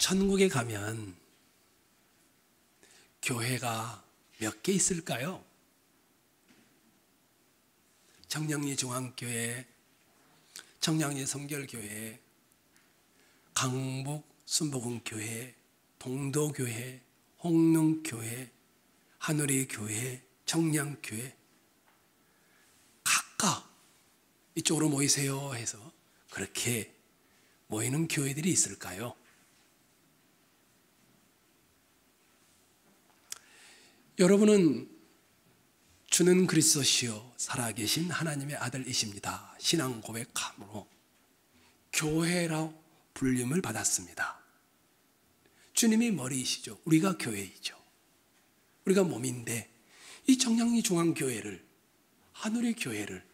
천국에 가면 교회가 몇 개 있을까요? 청량리 중앙교회, 청량리 성결교회, 강북 순복음교회, 동도교회, 홍릉교회, 하누리교회, 청량교회, 각각 이쪽으로 모이세요 해서 그렇게 모이는 교회들이 있을까요? 여러분은 주는 그리스도시요 살아계신 하나님의 아들이십니다. 신앙 고백함으로 교회라고 불림을 받았습니다. 주님이 머리이시죠. 우리가 교회이죠. 우리가 몸인데 이 청량리 중앙교회를, 하누리 교회를,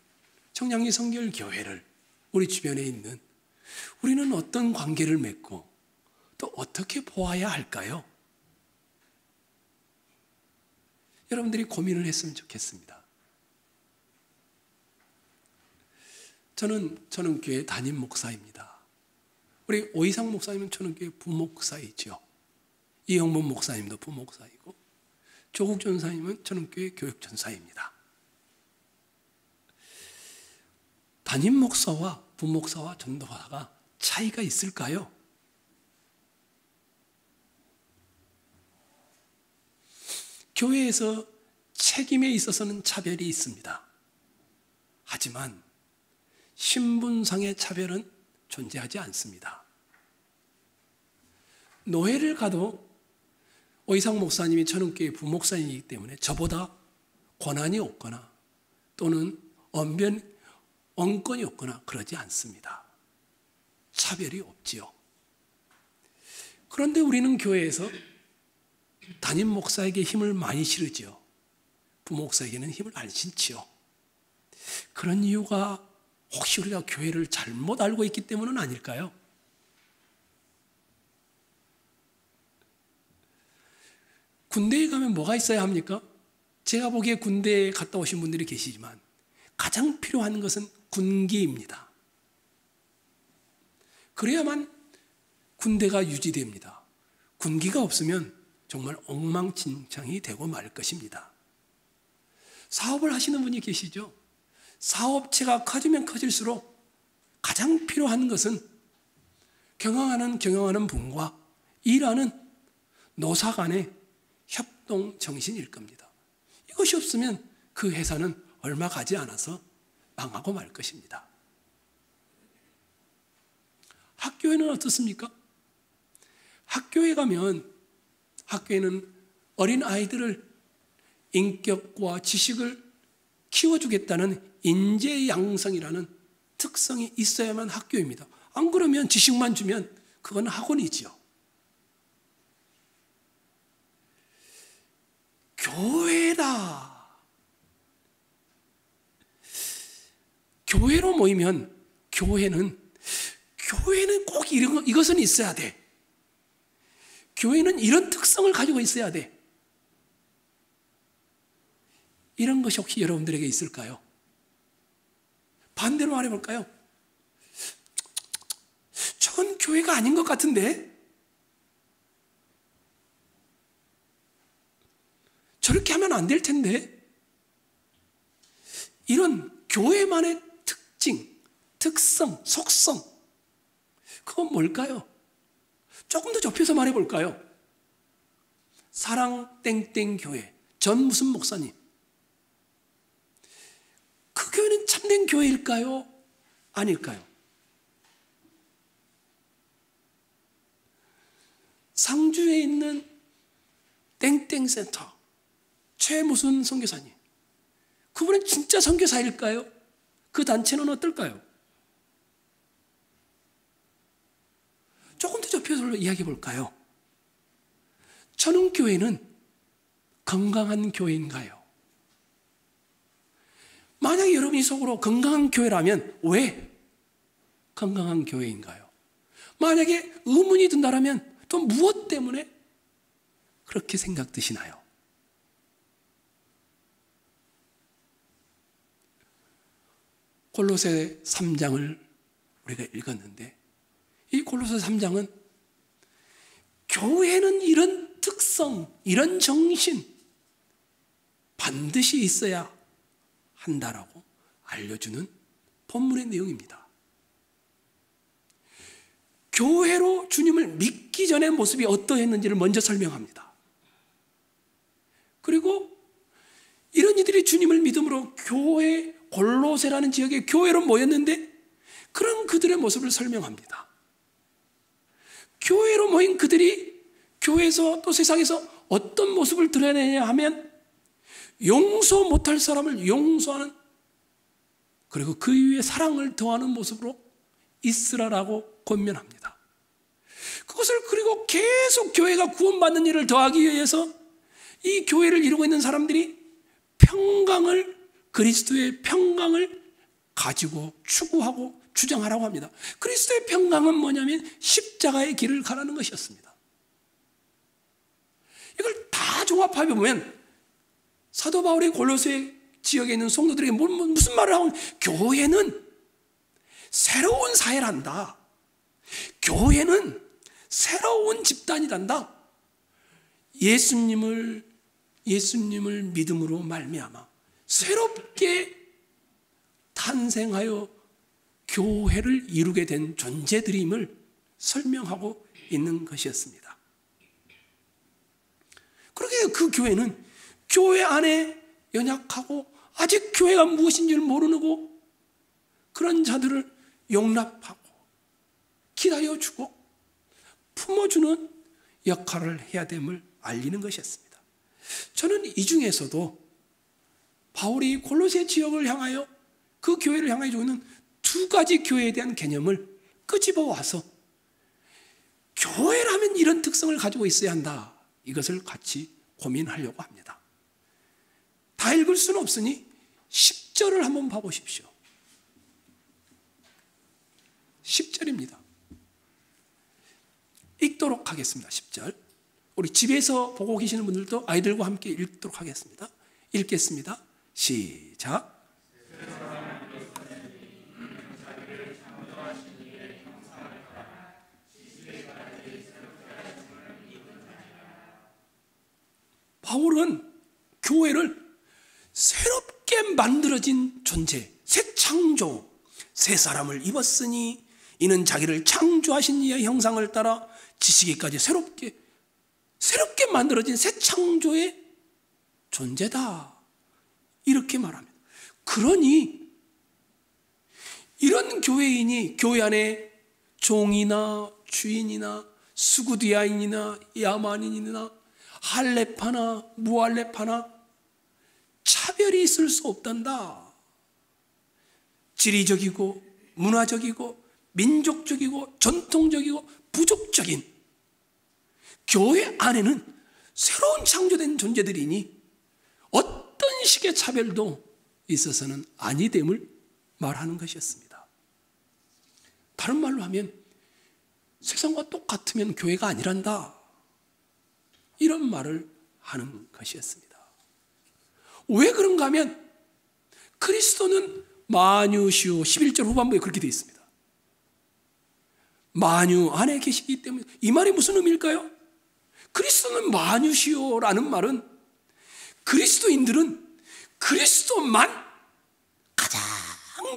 청량리 성결교회를 우리 주변에 있는 우리는 어떤 관계를 맺고 또 어떻게 보아야 할까요? 여러분들이 고민을 했으면 좋겠습니다. 저는 천은교회 담임 목사입니다. 우리 오이상 목사님은 천은교회 부목사이죠. 이영범 목사님도 부목사이고 조국 전사님은 천은교회 교육전사입니다. 담임 목사와 부목사와 전도사가 차이가 있을까요? 교회에서 책임에 있어서는 차별이 있습니다. 하지만 신분상의 차별은 존재하지 않습니다. 노회를 가도 오이상 목사님이 천은교회 부목사이기 때문에 저보다 권한이 없거나 또는 언권이 없거나 그러지 않습니다. 차별이 없지요. 그런데 우리는 교회에서 담임 목사에게 힘을 많이 실으지요. 부목사에게는 힘을 안 실지요. 그런 이유가 혹시 우리가 교회를 잘못 알고 있기 때문은 아닐까요? 군대에 가면 뭐가 있어야 합니까? 제가 보기에 군대에 갔다 오신 분들이 계시지만 가장 필요한 것은 군기입니다. 그래야만 군대가 유지됩니다. 군기가 없으면 정말 엉망진창이 되고 말 것입니다. 사업을 하시는 분이 계시죠? 사업체가 커지면 커질수록 가장 필요한 것은 경영하는 분과 일하는 노사 간의 협동 정신일 겁니다. 이것이 없으면 그 회사는 얼마 가지 않아서 망하고 말 것입니다. 학교에는 어떻습니까? 학교에 가면 학교에는 어린 아이들을 인격과 지식을 키워주겠다는 인재 양성이라는 특성이 있어야만 학교입니다. 안 그러면 지식만 주면 그건 학원이지요. 교회다. 교회로 모이면 교회는 꼭 이것은 있어야 돼. 교회는 이런 특성을 가지고 있어야 돼. 이런 것이 혹시 여러분들에게 있을까요? 반대로 말해볼까요? 전 교회가 아닌 것 같은데? 저렇게 하면 안 될 텐데? 이런 교회만의 특징, 특성, 속성, 그건 뭘까요? 조금 더 좁혀서 말해볼까요? 사랑 땡땡 교회 전 무슨 목사님, 그 교회는 참된 교회일까요? 아닐까요? 상주에 있는 땡땡센터 최 무슨 선교사님, 그분은 진짜 선교사일까요? 그 단체는 어떨까요? 조금 더 좁혀서 이야기해 볼까요? 천은교회는 건강한 교회인가요? 만약에 여러분이 속으로 건강한 교회라면 왜 건강한 교회인가요? 만약에 의문이 든다면 또 무엇 때문에 그렇게 생각드시나요? 골로새 3장을 우리가 읽었는데 이 골로새 3장은 교회는 이런 특성, 이런 정신 반드시 있어야 한다라고 알려주는 본문의 내용입니다. 교회로 주님을 믿기 전의 모습이 어떠했는지를 먼저 설명합니다. 그리고 이런 이들이 주님을 믿음으로 교회, 골로새라는 지역에 교회로 모였는데 그런 그들의 모습을 설명합니다. 교회로 모인 그들이 교회에서 또 세상에서 어떤 모습을 드러내냐 하면 용서 못할 사람을 용서하는, 그리고 그 위에 사랑을 더하는 모습으로 있으라라고 권면합니다. 그것을 그리고 계속 교회가 구원받는 일을 더하기 위해서 이 교회를 이루고 있는 사람들이 평강을, 그리스도의 평강을 가지고 추구하고 주장하라고 합니다. 그리스도의 평강은 뭐냐면 십자가의 길을 가라는 것이었습니다. 이걸 다 종합해 보면 사도 바울이 골로새 지역에 있는 성도들에게 무슨 말을 하고, 교회는 새로운 사회란다. 교회는 새로운 집단이란다. 예수님을 믿음으로 말미암아 새롭게 탄생하여 교회를 이루게 된 존재들임을 설명하고 있는 것이었습니다. 그러게 그 교회는 교회 안에 연약하고 아직 교회가 무엇인지를 모르고 그런 자들을 용납하고 기다려주고 품어주는 역할을 해야 됨을 알리는 것이었습니다. 저는 이 중에서도 바울이 골로새 지역을 향하여, 그 교회를 향하여 주고 있는 두 가지 교회에 대한 개념을 끄집어 와서 교회라면 이런 특성을 가지고 있어야 한다, 이것을 같이 고민하려고 합니다. 다 읽을 수는 없으니 10절을 한번 봐보십시오. 10절입니다. 읽도록 하겠습니다. 10절. 우리 집에서 보고 계시는 분들도 아이들과 함께 읽도록 하겠습니다. 읽겠습니다. 시작. 바울은 교회를 새롭게 만들어진 존재, 새 창조, 새 사람을 입었으니 이는 자기를 창조하신 이의 형상을 따라 지시기까지 새롭게 만들어진 새 창조의 존재다, 이렇게 말합니다. 그러니 이런 교회인이 교회 안에 종이나 주인이나 수구디아인이나 야만인이나 할례파나 무할례파나 차별이 있을 수 없단다. 지리적이고 문화적이고 민족적이고 전통적이고 부족적인 교회 안에는 새로운 창조된 존재들이니 어떤 식의 차별도 있어서는 아니 됨을 말하는 것이었습니다. 다른 말로 하면 세상과 똑같으면 교회가 아니란다, 이런 말을 하는 것이었습니다. 왜 그런가 하면 그리스도는 만유시오, 11절 후반부에 그렇게 되어 있습니다. 만유 안에 계시기 때문에. 이 말이 무슨 의미일까요? 그리스도는 만유시오라는 말은 그리스도인들은 그리스도만 가장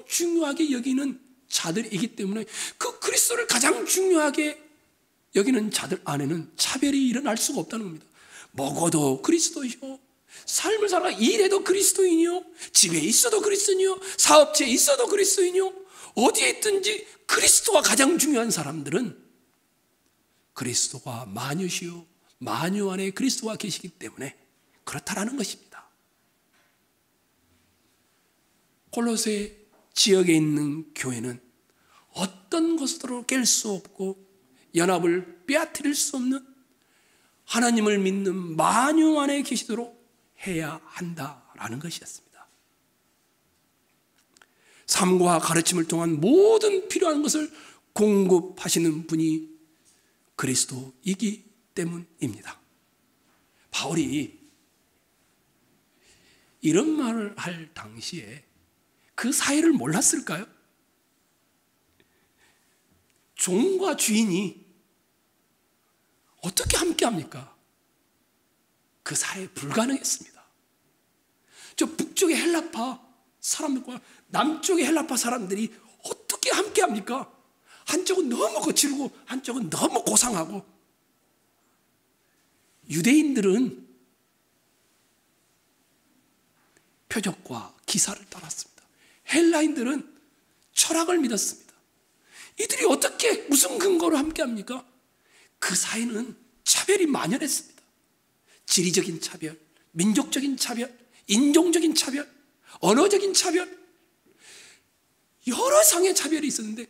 중요하게 여기는 자들이기 때문에 그 그리스도를 가장 중요하게 여기는 자들 안에는 차별이 일어날 수가 없다는 겁니다. 먹어도 그리스도이요, 삶을 살아 일해도 그리스도인이요, 집에 있어도 그리스도인이요, 사업체에 있어도 그리스도인이요, 어디에 있든지 그리스도가 가장 중요한 사람들은 그리스도가 만유시요, 만유 안에 그리스도가 계시기 때문에 그렇다라는 것입니다. 골로새 지역에 있는 교회는 어떤 것으로 깰 수 없고 연합을 빼앗을 수 없는 하나님을 믿는 만유 안에 계시도록 해야 한다라는 것이었습니다. 삶과 가르침을 통한 모든 필요한 것을 공급하시는 분이 그리스도이기 때문입니다. 바울이 이런 말을 할 당시에 그 사이를 몰랐을까요? 종과 주인이 어떻게 함께합니까? 그 사회 불가능했습니다. 저 북쪽의 헬라파 사람들과 남쪽의 헬라파 사람들이 어떻게 함께합니까? 한쪽은 너무 거칠고 한쪽은 너무 고상하고. 유대인들은 표적과 기사를 따랐습니다. 헬라인들은 철학을 믿었습니다. 이들이 어떻게 무슨 근거로 함께합니까? 그 사이는 차별이 만연했습니다. 지리적인 차별, 민족적인 차별, 인종적인 차별, 언어적인 차별, 여러 상의 차별이 있었는데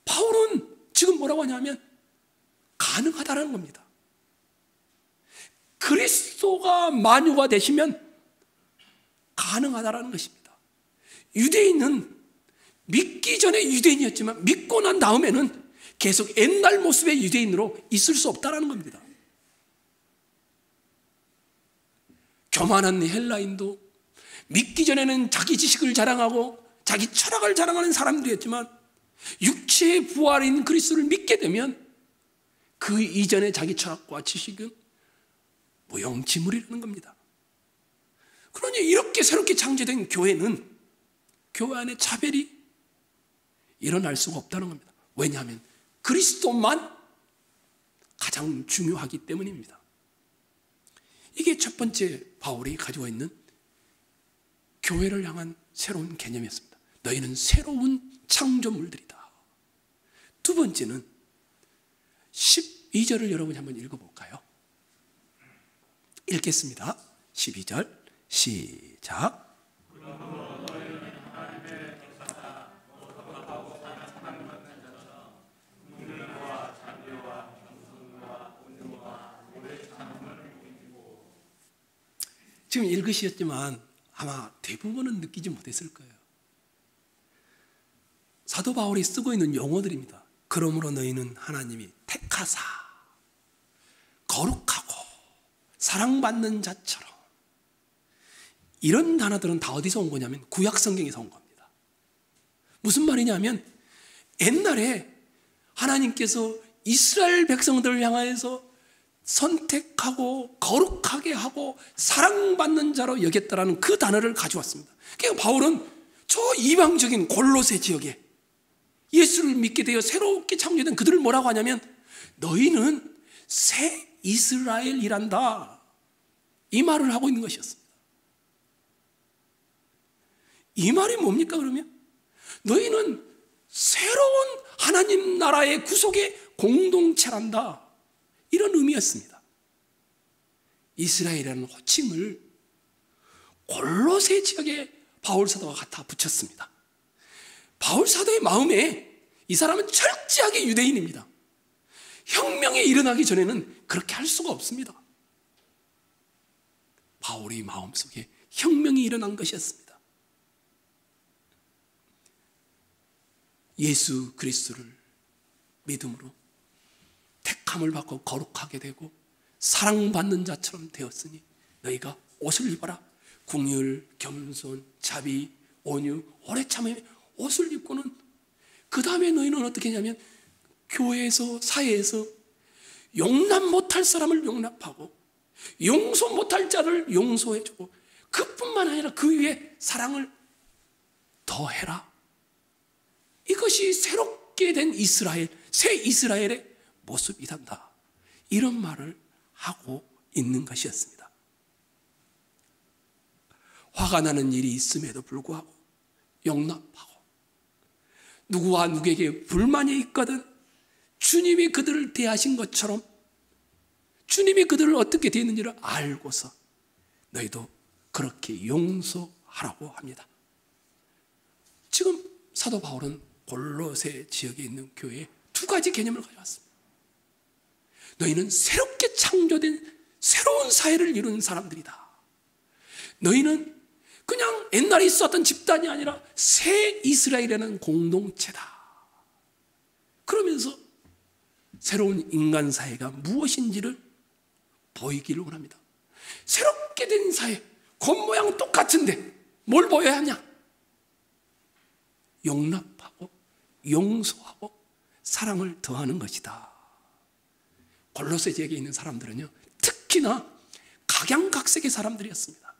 바울은 지금 뭐라고 하냐면 가능하다는 겁니다. 그리스도가 만유가 되시면 가능하다는 것입니다. 유대인은 믿기 전에 유대인이었지만 믿고 난 다음에는 계속 옛날 모습의 유대인으로 있을 수 없다는 겁니다. 교만한 헬라인도 믿기 전에는 자기 지식을 자랑하고 자기 철학을 자랑하는 사람들이었지만 육체의 부활인 그리스도를 믿게 되면 그 이전의 자기 철학과 지식은 무용지물이라는 겁니다. 그러니 이렇게 새롭게 창조된 교회는 교회 안에 차별이 일어날 수가 없다는 겁니다. 왜냐하면 그리스도만 가장 중요하기 때문입니다. 이게 첫 번째 바울이 가지고 있는 교회를 향한 새로운 개념이었습니다. 너희는 새로운 창조물들이다. 두 번째는 12절을 여러분이 한번 읽어볼까요? 읽겠습니다. 12절 시작. 지금 읽으셨지만 아마 대부분은 느끼지 못했을 거예요. 사도 바울이 쓰고 있는 용어들입니다. 그러므로 너희는 하나님이 택하사 거룩하고 사랑받는 자처럼, 이런 단어들은 다 어디서 온 거냐면 구약 성경에서 온 겁니다. 무슨 말이냐면 옛날에 하나님께서 이스라엘 백성들을 향하여서 선택하고 거룩하게 하고 사랑받는 자로 여겼다라는 그 단어를 가져왔습니다. 그러니까 바울은 저 이방적인 골로새 지역에 예수를 믿게 되어 새롭게 창조된 그들을 뭐라고 하냐면 너희는 새 이스라엘이란다, 이 말을 하고 있는 것이었습니다. 이 말이 뭡니까 그러면? 너희는 새로운 하나님 나라의 구속의 공동체란다, 이런 의미였습니다. 이스라엘이라는 호칭을 골로새 지역에 바울 사도가 갖다 붙였습니다. 바울 사도의 마음에 이 사람은 철저하게 유대인입니다. 혁명이 일어나기 전에는 그렇게 할 수가 없습니다. 바울의 마음속에 혁명이 일어난 것이었습니다. 예수 그리스도를 믿음으로 택함을 받고 거룩하게 되고 사랑받는 자처럼 되었으니 너희가 옷을 입어라. 긍휼, 겸손, 자비, 온유, 오래 참음의 옷을 입고는, 그 다음에 너희는 어떻게 하냐면 교회에서, 사회에서 용납 못할 사람을 용납하고 용서 못할 자를 용서해주고, 그뿐만 아니라 그 위에 사랑을 더해라. 이것이 새롭게 된 이스라엘, 새 이스라엘의 모습이란다, 이런 말을 하고 있는 것이었습니다. 화가 나는 일이 있음에도 불구하고 용납하고, 누구와 누구에게 불만이 있거든 주님이 그들을 대하신 것처럼 주님이 그들을 어떻게 대했는지를 알고서 너희도 그렇게 용서하라고 합니다. 지금 사도 바울은 골로새 지역에 있는 교회에 두 가지 개념을 가져왔습니다. 너희는 새롭게 창조된 새로운 사회를 이루는 사람들이다. 너희는 그냥 옛날에 있었던 집단이 아니라 새 이스라엘이라는 공동체다. 그러면서 새로운 인간 사회가 무엇인지를 보이기를 원합니다. 새롭게 된 사회, 겉모양 똑같은데 뭘 보여야 하냐? 용납하고 용서하고 사랑을 더하는 것이다. 골로새 지역에 있는 사람들은요, 특히나 각양각색의 사람들이었습니다.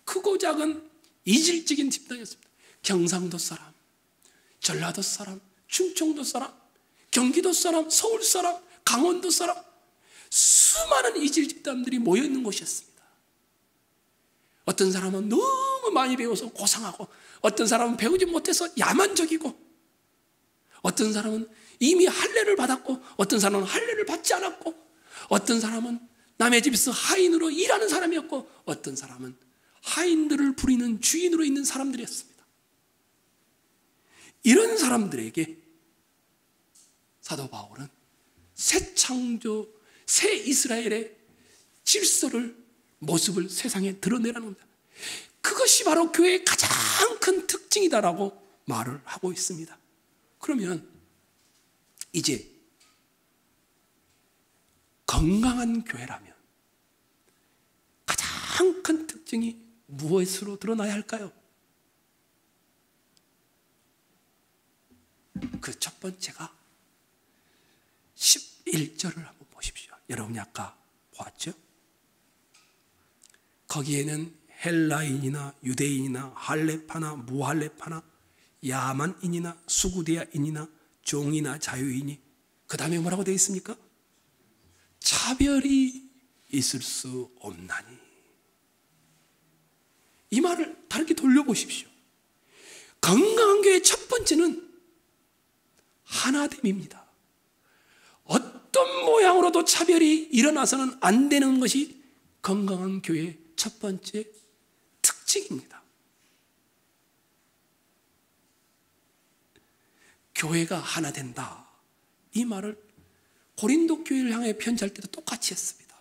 크고 작은 이질적인 집단이었습니다. 경상도 사람, 전라도 사람, 충청도 사람, 경기도 사람, 서울 사람, 강원도 사람, 수많은 이질 집단들이 모여있는 곳이었습니다. 어떤 사람은 너무 많이 배워서 고상하고, 어떤 사람은 배우지 못해서 야만적이고, 어떤 사람은 이미 할례를 받았고, 어떤 사람은 할례를 받지 않았고, 어떤 사람은 남의 집에서 하인으로 일하는 사람이었고, 어떤 사람은 하인들을 부리는 주인으로 있는 사람들이었습니다. 이런 사람들에게 사도 바울은 새 창조, 새 이스라엘의 질서를, 모습을 세상에 드러내라는 겁니다. 그것이 바로 교회의 가장 큰 특징이다라고 말을 하고 있습니다. 그러면 이제 건강한 교회라면 가장 큰 특징이 무엇으로 드러나야 할까요? 그 첫 번째가 11절을 한번 보십시오. 여러분이 아까 보았죠? 거기에는 헬라인이나 유대인이나 할레파나 무할레파나 야만인이나 수구대야인이나 종이나 자유인이, 그 다음에 뭐라고 되어 있습니까? 차별이 있을 수 없나니. 이 말을 다르게 돌려보십시오. 건강한 교회의 첫 번째는 하나됨입니다. 어떤 모양으로도 차별이 일어나서는 안 되는 것이 건강한 교회의 첫 번째 특징입니다. 교회가 하나 된다, 이 말을 고린도 교회를 향해 편지할 때도 똑같이 했습니다.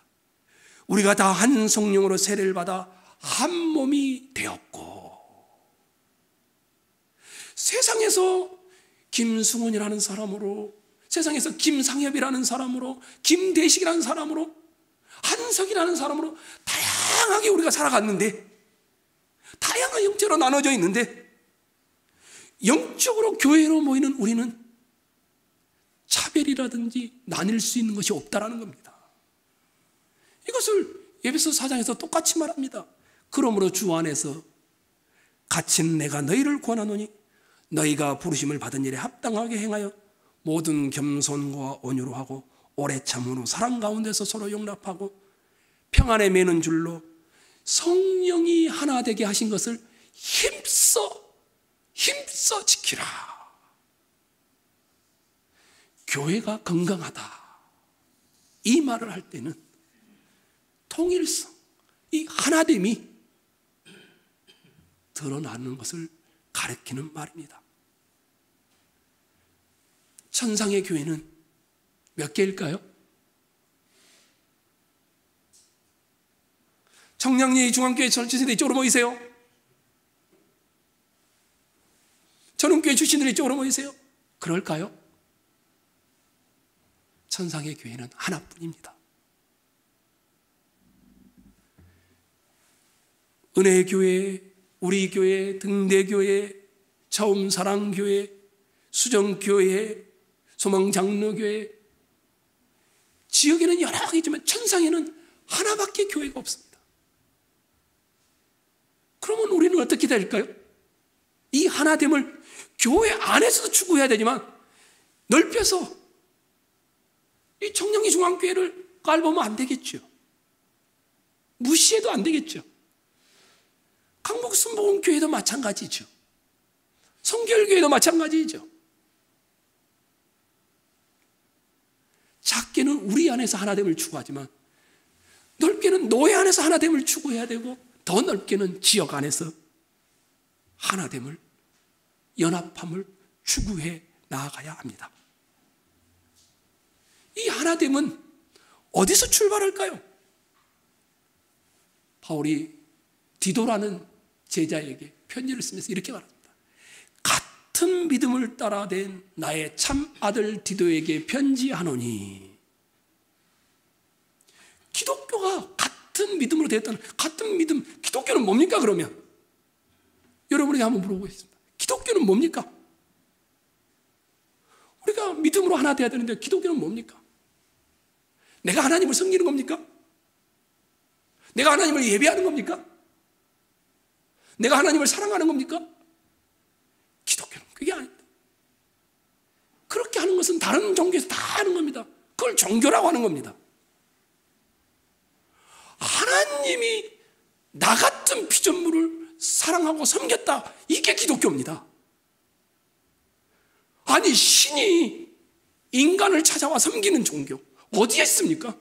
우리가 다 한 성령으로 세례를 받아 한 몸이 되었고, 세상에서 김승훈이라는 사람으로, 세상에서 김상엽이라는 사람으로, 김대식이라는 사람으로, 한석이라는 사람으로 다양하게 우리가 살아갔는데, 다양한 형태로 나눠져 있는데, 영적으로 교회로 모이는 우리는 차별이라든지 나뉠 수 있는 것이 없다라는 겁니다. 이것을 에베소 4장에서 똑같이 말합니다. 그러므로 주 안에서 갇힌 내가 너희를 권하노니 너희가 부르심을 받은 일에 합당하게 행하여 모든 겸손과 온유로 하고 오래 참음으로 사랑 가운데서 서로 용납하고 평안에 매는 줄로 성령이 하나 되게 하신 것을 힘써 지키라. 교회가 건강하다, 이 말을 할 때는 통일성, 이 하나됨이 드러나는 것을 가리키는 말입니다. 천상의 교회는 몇 개일까요? 청량리 중앙교회 전체들이 이쪽으로 모이세요. 전원교회 출신들이 이쪽으로 모이세요. 그럴까요? 천상의 교회는 하나뿐입니다. 은혜의 교회, 우리 교회, 등대교회, 처음사랑교회, 수정교회, 소망장로교회, 지역에는 여러 개지만 천상에는 하나밖에 교회가 없습니다. 그러면 우리는 어떻게 될까요? 이 하나됨을 교회 안에서도 추구해야 되지만 넓혀서 이 청량리 중앙교회를 깔보면 안 되겠죠. 무시해도 안 되겠죠. 강북순복음교회도 마찬가지죠. 성결교회도 마찬가지죠. 작게는 우리 안에서 하나됨을 추구하지만 넓게는 노예 안에서 하나됨을 추구해야 되고, 더 넓게는 지역 안에서 하나됨을, 연합함을 추구해 나아가야 합니다. 이 하나됨은 어디서 출발할까요? 바울이 디도라는 제자에게 편지를 쓰면서 이렇게 말합니다. 같은 믿음을 따라된 나의 참 아들 디도에게 편지하노니. 기독교가 같은 믿음으로 되었다는, 같은 믿음, 기독교는 뭡니까 그러면? 여러분에게 한번 물어보겠습니다. 기독교는 뭡니까? 우리가 믿음으로 하나 되어야 되는데 기독교는 뭡니까? 내가 하나님을 섬기는 겁니까? 내가 하나님을 예배하는 겁니까? 내가 하나님을 사랑하는 겁니까? 기독교는 그게 아닙니다. 그렇게 하는 것은 다른 종교에서 다 하는 겁니다. 그걸 종교라고 하는 겁니다. 하나님이 나 같은 피조물을 사랑하고 섬겼다. 이게 기독교입니다. 아니, 신이 인간을 찾아와 섬기는 종교 어디에 있습니까?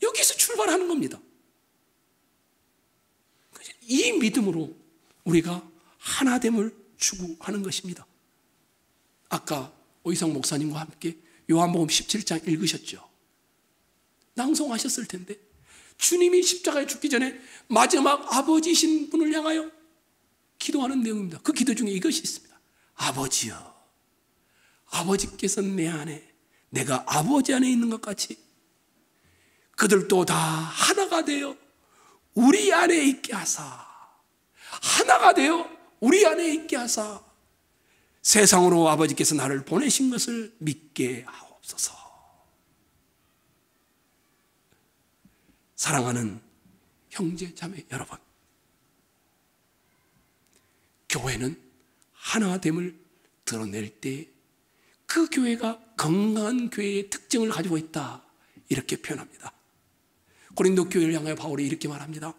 여기서 출발하는 겁니다. 이 믿음으로 우리가 하나됨을 추구하는 것입니다. 아까 오이성 목사님과 함께 요한복음 17장 읽으셨죠? 낭송하셨을 텐데 주님이 십자가에 죽기 전에 마지막 아버지이신 분을 향하여 기도하는 내용입니다. 그 기도 중에 이것이 있습니다. 아버지여, 아버지께서 내 안에, 내가 아버지 안에 있는 것 같이 그들도 다 하나가 되어 우리 안에 있게 하사, 하나가 되어 우리 안에 있게 하사 세상으로 아버지께서 나를 보내신 것을 믿게 하옵소서. 사랑하는 형제 자매 여러분, 교회는 하나됨을 드러낼 때 그 교회가 건강한 교회의 특징을 가지고 있다, 이렇게 표현합니다. 고린도 교회를 향하여 바울이 이렇게 말합니다.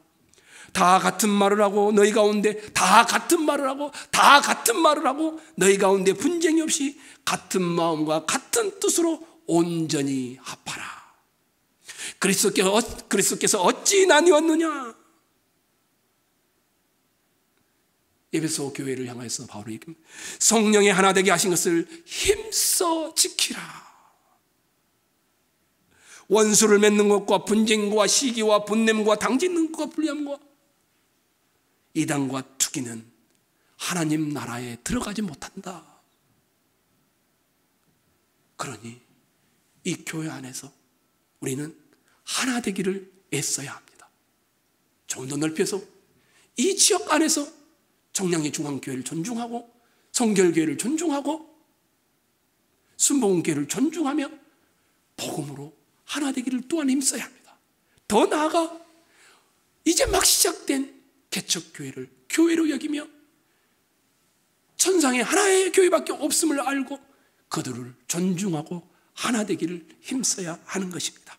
다 같은 말을 하고 너희 가운데 다 같은 말을 하고 다 같은 말을 하고 너희 가운데 분쟁이 없이 같은 마음과 같은 뜻으로 온전히 합하라. 그리스도께서 어찌 나뉘었느냐? 에베소 교회를 향해서 바울이 이렇게 성령의 하나 되게 하신 것을 힘써 지키라. 원수를 맺는 것과 분쟁과 시기와 분냄과 당짓는 것과 불리함과 이단과 투기는 하나님 나라에 들어가지 못한다. 그러니 이 교회 안에서 우리는 하나 되기를 애써야 합니다. 좀 더 넓혀서 이 지역 안에서 청량리 중앙교회를 존중하고 성결교회를 존중하고 순복음교회를 존중하며 복음으로 하나 되기를 또한 힘써야 합니다. 더 나아가 이제 막 시작된 개척교회를 교회로 여기며 천상에 하나의 교회밖에 없음을 알고 그들을 존중하고 하나 되기를 힘써야 하는 것입니다.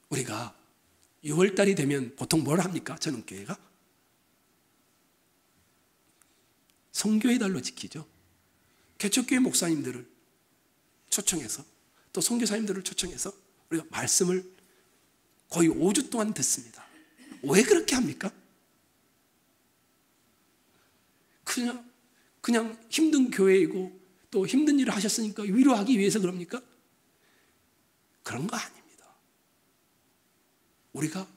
우리가 6월달이 되면 보통 뭘 합니까? 전원교회가 성교의 달로 지키죠. 개척교회 목사님들을 초청해서 또 선교사님들을 초청해서 우리가 말씀을 거의 5주 동안 듣습니다. 왜 그렇게 합니까? 그냥 힘든 교회이고 또 힘든 일을 하셨으니까 위로하기 위해서 그럽니까? 그런 거 아닙니다. 우리가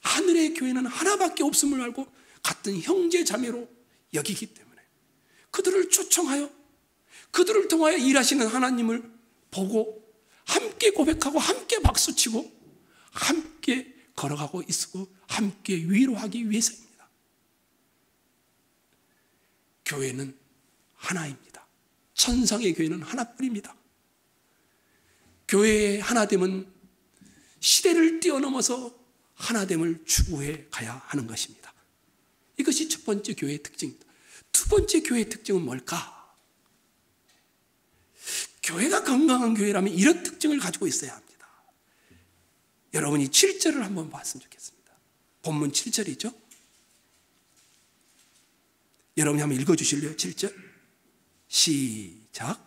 하늘의 교회는 하나밖에 없음을 알고 같은 형제 자매로 여기기 때문에 그들을 초청하여 그들을 통하여 일하시는 하나님을 보고 함께 고백하고 함께 박수치고 함께 걸어가고 있고 함께 위로하기 위해서입니다. 교회는 하나입니다. 천상의 교회는 하나뿐입니다. 교회의 하나됨은 시대를 뛰어넘어서 하나됨을 추구해 가야 하는 것입니다. 이것이 첫 번째 교회의 특징입니다. 두 번째 교회의 특징은 뭘까? 교회가 건강한 교회라면 이런 특징을 가지고 있어야 합니다. 여러분이 7절을 한번 봤으면 좋겠습니다. 본문 7절이죠. 여러분이 한번 읽어주실래요? 7절 시작.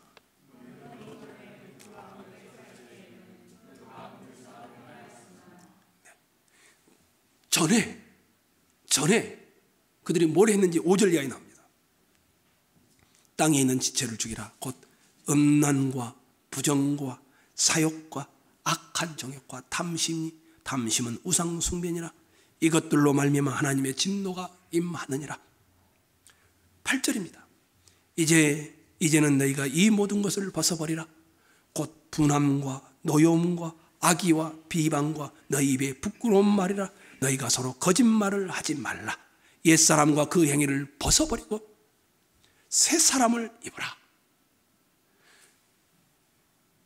전에 그들이 뭘 했는지 5절 이하에 나옵니다. 땅에 있는 지체를 죽이라. 곧 음란과 부정과 사욕과 악한 정욕과 탐심은 우상 숭배니라. 이것들로 말미암아 하나님의 진노가 임하느니라. 8절입니다. 이제는 너희가 이 모든 것을 벗어버리라. 곧 분함과 노여움과 악의와 비방과 너희 입에 부끄러운 말이라. 너희가 서로 거짓말을 하지 말라. 옛사람과 그 행위를 벗어버리고 새 사람을 입어라.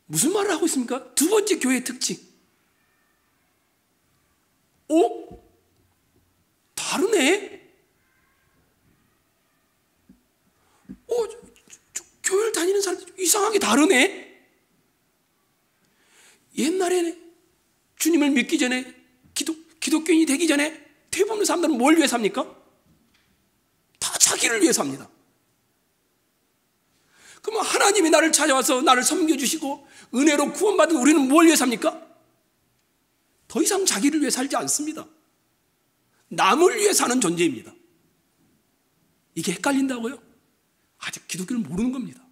무슨 말을 하고 있습니까? 두 번째 교회의 특징. 다르네? 교회를 다니는 사람들 이상하게 다르네? 옛날에는 주님을 믿기 전에, 기독교인이 되기 전에 대부분 사람들은 뭘 위해 삽니까? 다 자기를 위해 삽니다. 그러면 하나님이 나를 찾아와서 나를 섬겨주시고 은혜로 구원받은 우리는 뭘 위해 삽니까? 더 이상 자기를 위해 살지 않습니다. 남을 위해 사는 존재입니다. 이게 헷갈린다고요? 아직 기독교를 모르는 겁니다.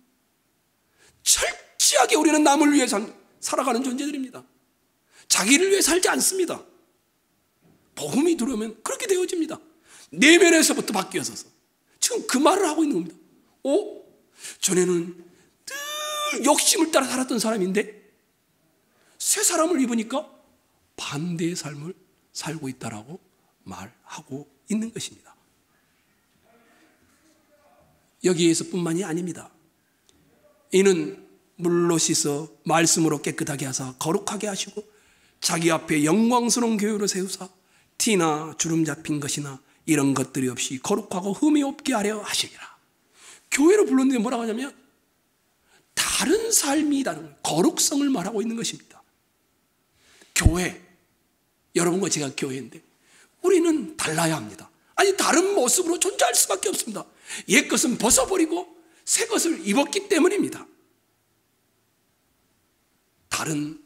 철저하게 우리는 남을 위해 살아가는 존재들입니다. 자기를 위해 살지 않습니다. 복음이 들어오면 그렇게 되어집니다. 내면에서부터 바뀌어서 지금 그 말을 하고 있는 겁니다. 전에는 늘 욕심을 따라 살았던 사람인데 새 사람을 입으니까 반대의 삶을 살고 있다라고 말하고 있는 것입니다. 여기에서뿐만이 아닙니다. 이는 물로 씻어 말씀으로 깨끗하게 하사 거룩하게 하시고 자기 앞에 영광스러운 교회로 세우사 티나 주름 잡힌 것이나 이런 것들이 없이 거룩하고 흠이 없게 하려 하시리라. 교회로 불렀는데 뭐라고 하냐면 다른 삶이라는 거룩성을 말하고 있는 것입니다. 교회, 여러분과 제가 교회인데 우리는 달라야 합니다. 아니 다른 모습으로 존재할 수밖에 없습니다. 옛 것은 벗어버리고 새 것을 입었기 때문입니다. 다른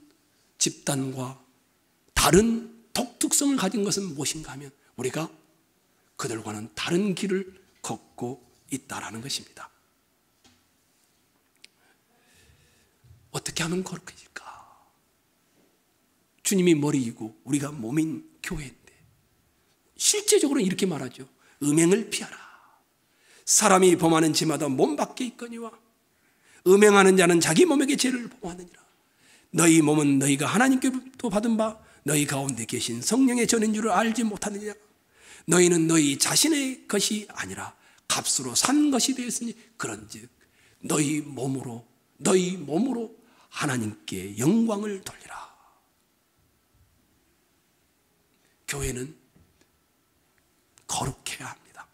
집단과 다른 독특성을 가진 것은 무엇인가 하면 우리가 그들과는 다른 길을 걷고 있다라는 것입니다. 어떻게 하면 거룩해질까? 주님이 머리이고 우리가 몸인 교회인데 실제적으로는 이렇게 말하죠. 음행을 피하라. 사람이 범하는 죄마다 몸 밖에 있거니와 음행하는 자는 자기 몸에게 죄를 범하느니라. 너희 몸은 너희가 하나님께로부터 받은 바 너희 가운데 계신 성령의 전인 줄을 알지 못하느냐. 너희는 너희 자신의 것이 아니라 값으로 산 것이 되었으니 그런즉 너희 몸으로 하나님께 영광을 돌리라. 교회는 거룩해야 합니다.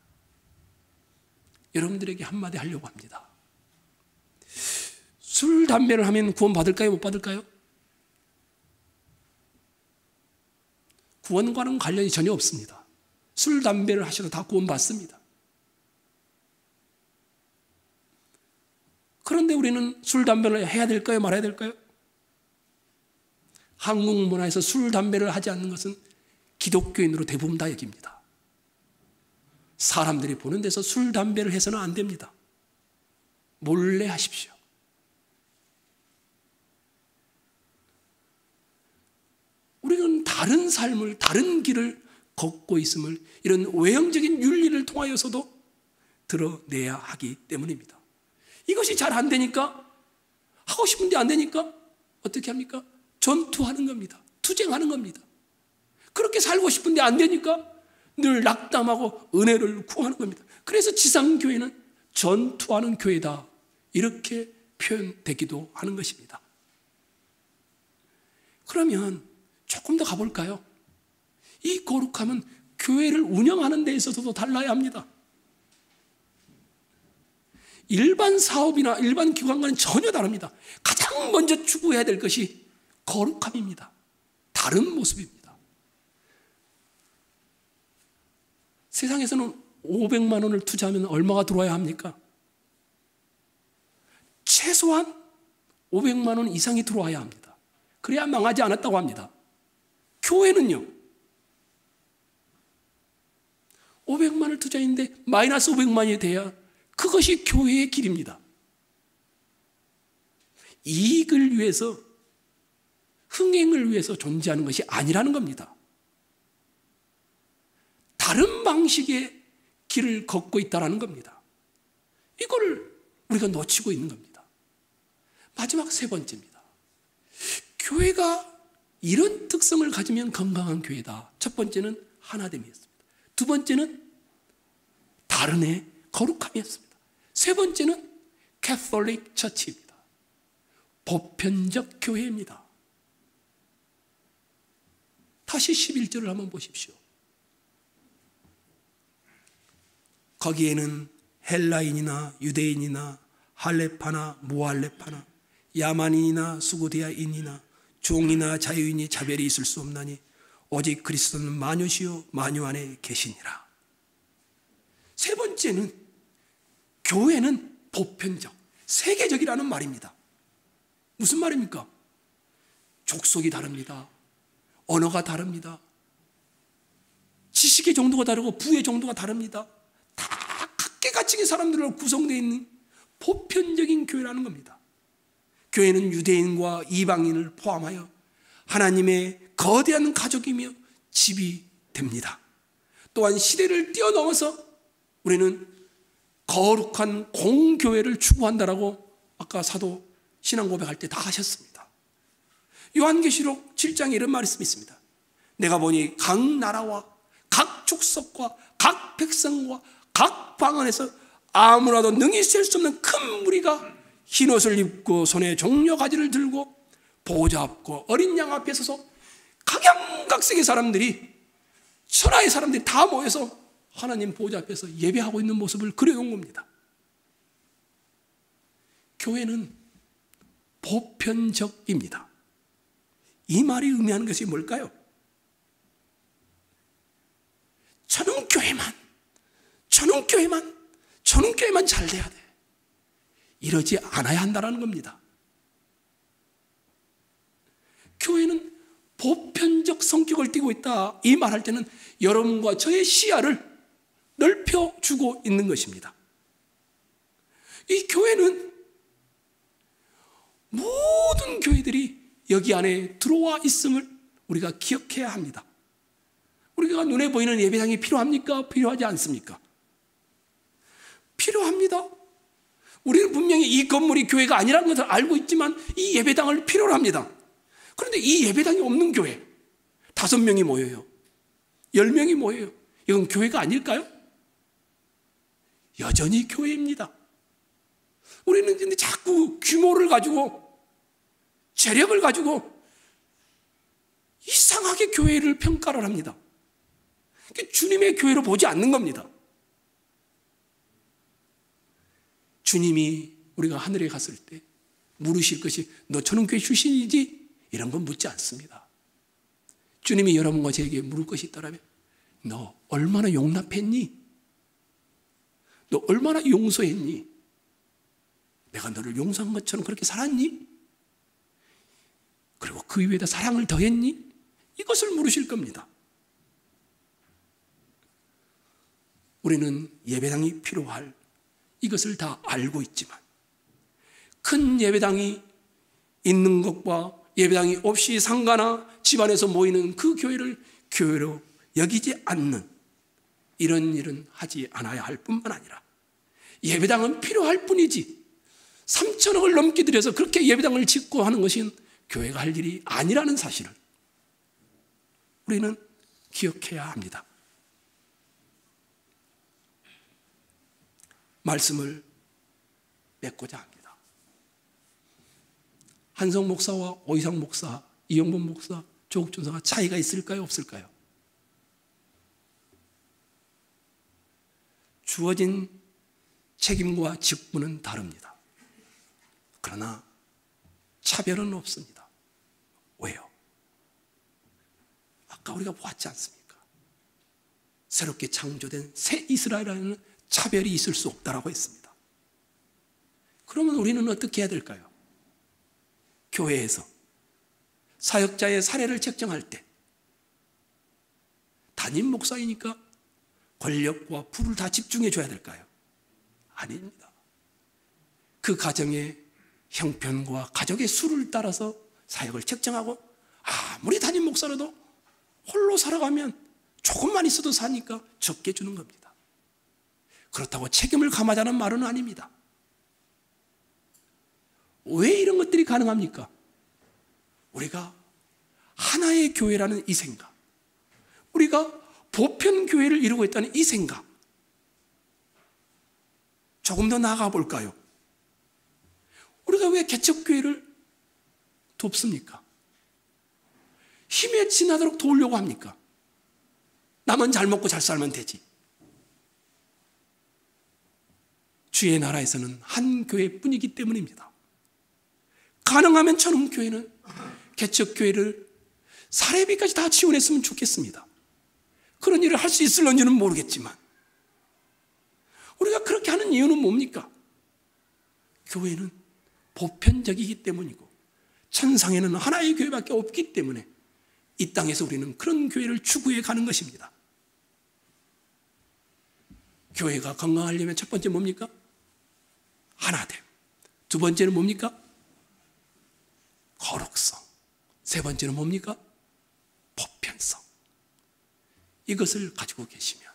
여러분들에게 한마디 하려고 합니다. 술, 담배를 하면 구원 받을까요? 못 받을까요? 구원과는 관련이 전혀 없습니다. 술, 담배를 하셔도 다 구원 받습니다. 그런데 우리는 술, 담배를 해야 될까요? 말아야 될까요? 한국 문화에서 술, 담배를 하지 않는 것은 기독교인으로 대부분 다 여깁니다. 사람들이 보는 데서 술, 담배를 해서는 안 됩니다. 몰래 하십시오. 우리는 다른 삶을, 다른 길을 걷고 있음을 이런 외형적인 윤리를 통하여서도 드러내야 하기 때문입니다. 이것이 잘 안 되니까, 하고 싶은데 안 되니까 어떻게 합니까? 전투하는 겁니다. 투쟁하는 겁니다. 그렇게 살고 싶은데 안 되니까 늘 낙담하고 은혜를 구하는 겁니다. 그래서 지상교회는 전투하는 교회다, 이렇게 표현되기도 하는 것입니다. 그러면 조금 더 가볼까요? 이 거룩함은 교회를 운영하는 데 있어서도 달라야 합니다. 일반 사업이나 일반 기관과는 전혀 다릅니다. 가장 먼저 추구해야 될 것이 거룩함입니다. 다른 모습입니다. 세상에서는 500만 원을 투자하면 얼마가 들어와야 합니까? 최소한 500만 원 이상이 들어와야 합니다. 그래야 망하지 않았다고 합니다. 교회는요, 500만을 투자했는데 마이너스 500만이 돼야 그것이 교회의 길입니다. 이익을 위해서, 흥행을 위해서 존재하는 것이 아니라는 겁니다. 다른 방식의 길을 걷고 있다는 겁니다. 이걸 우리가 놓치고 있는 겁니다. 마지막 세 번째입니다. 교회가 이런 특성을 가지면 건강한 교회다. 첫 번째는 하나됨이었습니다. 두 번째는 다른의 거룩함이었습니다. 세 번째는 캐톨릭 처치입니다. 보편적 교회입니다. 다시 11절을 한번 보십시오. 거기에는 헬라인이나 유대인이나 할레파나 무할레파나 야만인이나 수고디아인이나 종이나 자유인이 차별이 있을 수 없나니 오직 그리스도는 만유시요 만유 안에 계시니라. 세 번째는 교회는 보편적, 세계적이라는 말입니다. 무슨 말입니까? 족속이 다릅니다. 언어가 다릅니다. 지식의 정도가 다르고 부의 정도가 다릅니다. 다 각계각층의 사람들로 구성되어 있는 보편적인 교회라는 겁니다. 교회는 유대인과 이방인을 포함하여 하나님의 거대한 가족이며 집이 됩니다. 또한 시대를 뛰어넘어서 우리는 거룩한 공교회를 추구한다라고 아까 사도 신앙 고백할 때 다 하셨습니다. 요한계시록 7장에 이런 말씀이 있습니다. 내가 보니 각 나라와 각 족속과 각 백성과 각 방언에서 아무라도 능히 셀 수 없는 큰 무리가 흰옷을 입고 손에 종려가지를 들고 보좌 앞고 어린 양 앞에 서서 각양각색의 사람들이, 천하의 사람들이 다 모여서 하나님 보좌 앞에서 예배하고 있는 모습을 그려놓은 겁니다. 교회는 보편적입니다. 이 말이 의미하는 것이 뭘까요? 저는 교회만 잘 돼야 돼. 이러지 않아야 한다는 겁니다. 교회는 보편적 성격을 띠고 있다. 이 말할 때는 여러분과 저의 시야를 넓혀주고 있는 것입니다. 이 교회는 모든 교회들이 여기 안에 들어와 있음을 우리가 기억해야 합니다. 우리가 눈에 보이는 예배당이 필요합니까? 필요하지 않습니까? 필요합니다. 우리는 분명히 이 건물이 교회가 아니라는 것을 알고 있지만 이 예배당을 필요로 합니다. 그런데 이 예배당이 없는 교회, 5명이 모여요. 10명이 모여요. 이건 교회가 아닐까요? 여전히 교회입니다. 우리는 근데 자꾸 규모를 가지고, 재력을 가지고 이상하게 교회를 평가를 합니다. 주님의 교회로 보지 않는 겁니다. 주님이 우리가 하늘에 갔을 때 물으실 것이 너 저는 교회 출신이지? 이런 건 묻지 않습니다. 주님이 여러분과 저에게 물을 것이 있다면 너 얼마나 용납했니? 너 얼마나 용서했니? 내가 너를 용서한 것처럼 그렇게 살았니? 그리고 그 위에다 사랑을 더했니? 이것을 물으실 겁니다. 우리는 예배당이 필요할 이것을 다 알고 있지만 큰 예배당이 있는 것과 예배당이 없이 상가나 집안에서 모이는 그 교회를 교회로 여기지 않는 이런 일은 하지 않아야 할 뿐만 아니라 예배당은 필요할 뿐이지 3천억을 넘게 들여서 그렇게 예배당을 짓고 하는 것은 교회가 할 일이 아니라는 사실을 우리는 기억해야 합니다. 말씀을 맺고자 합니다. 한성 목사와 오이상 목사, 이영범 목사, 조국 전사가 차이가 있을까요? 없을까요? 주어진 책임과 직분은 다릅니다. 그러나 차별은 없습니다. 왜요? 아까 우리가 보았지 않습니까? 새롭게 창조된 새 이스라엘에는 차별이 있을 수 없다라고 했습니다. 그러면 우리는 어떻게 해야 될까요? 교회에서 사역자의 사례를 책정할 때 담임 목사이니까 권력과 부를 다 집중해 줘야 될까요? 아닙니다. 그 가정의 형편과 가족의 수를 따라서 사역을 책정하고 아무리 담임 목사라도 홀로 살아가면 조금만 있어도 사니까 적게 주는 겁니다. 그렇다고 책임을 감하자는 말은 아닙니다. 왜 이런 것들이 가능합니까? 우리가 하나의 교회라는 이 생각, 우리가 보편교회를 이루고 있다는 이 생각, 조금 더 나아가 볼까요? 우리가 왜 개척교회를 돕습니까? 힘에 지나도록 도우려고 합니까? 남은 잘 먹고 잘 살면 되지. 주의 나라에서는 한 교회뿐이기 때문입니다. 가능하면 저는 교회는 개척교회를 사례비까지 다 지원했으면 좋겠습니다. 그런 일을 할 수 있을런지는 모르겠지만 우리가 그렇게 하는 이유는 뭡니까? 교회는 보편적이기 때문이고 천상에는 하나의 교회밖에 없기 때문에 이 땅에서 우리는 그런 교회를 추구해 가는 것입니다. 교회가 건강하려면 첫 번째 뭡니까? 하나됨. 두 번째는 뭡니까? 거룩성. 세 번째는 뭡니까? 보편성. 이것을 가지고 계시면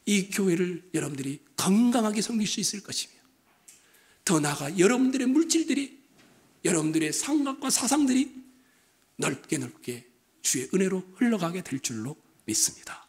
이 교회를 여러분들이 건강하게 섬길 수 있을 것이며 더 나아가 여러분들의 물질들이 여러분들의 생각과 사상들이 넓게 주의 은혜로 흘러가게 될 줄로 믿습니다.